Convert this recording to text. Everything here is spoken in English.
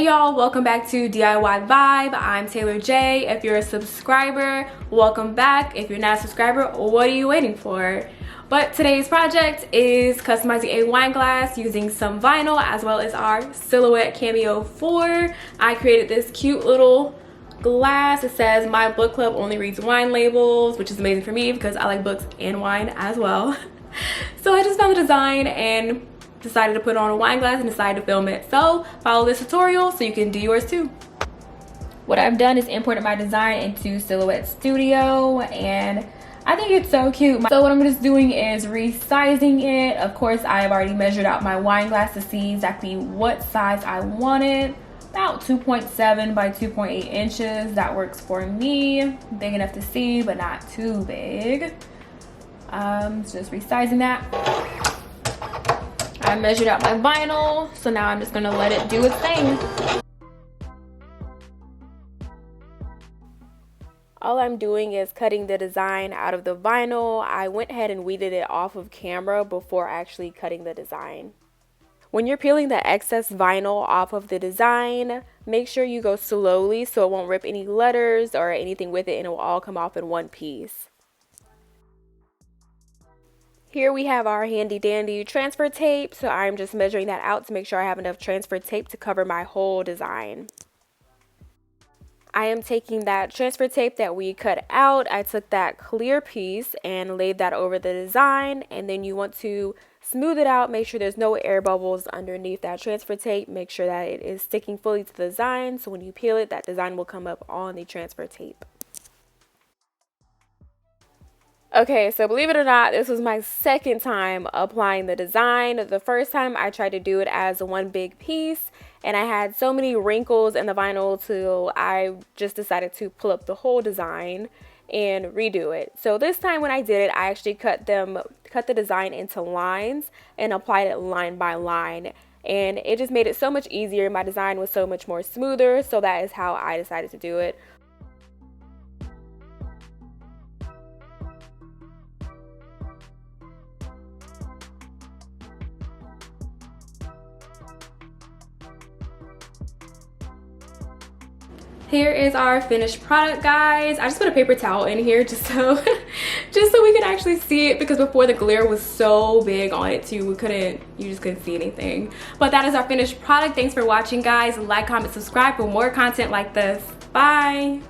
Hey y'all, welcome back to DIY Vibe. I'm Taylor J. If you're a subscriber, welcome back. If you're not a subscriber, what are you waiting for? But today's project is customizing a wine glass using some vinyl as well as our Silhouette Cameo 4. I created this cute little glass. It says my book club only reads wine labels, which is amazing for me because I like books and wine as well. So I just found the design and decided to put on a wine glass and decided to film it. So follow this tutorial so you can do yours too. What I've done is imported my design into Silhouette Studio and I think it's so cute. So what I'm just doing is resizing it. Of course, I have already measured out my wine glass to see exactly what size I wanted. About 2.7 by 2.8 inches. That works for me. Big enough to see, but not too big. Just resizing that. I measured out my vinyl, so now I'm just gonna let it do its thing. All I'm doing is cutting the design out of the vinyl. I went ahead and weeded it off of camera before actually cutting the design. When you're peeling the excess vinyl off of the design, make sure you go slowly so it won't rip any letters or anything with it and it will all come off in one piece. Here we have our handy dandy transfer tape, so I'm just measuring that out to make sure I have enough transfer tape to cover my whole design. I am taking that transfer tape that we cut out. I took that clear piece and laid that over the design, and then you want to smooth it out, make sure there's no air bubbles underneath that transfer tape, make sure that it is sticking fully to the design, so when you peel it, that design will come up on the transfer tape. Okay, so believe it or not, this was my second time applying the design. The first time I tried to do it as one big piece and I had so many wrinkles in the vinyl till I just decided to pull up the whole design and redo it. So this time when I did it, I actually cut the design into lines and applied it line by line. And it just made it so much easier. My design was so much more smoother, so that is how I decided to do it. Here is our finished product, guys. I just put a paper towel in here just so we could actually see it, because before the glare was so big on it too, you just couldn't see anything. But that is our finished product. Thanks for watching, guys. Like, comment, subscribe for more content like this. Bye.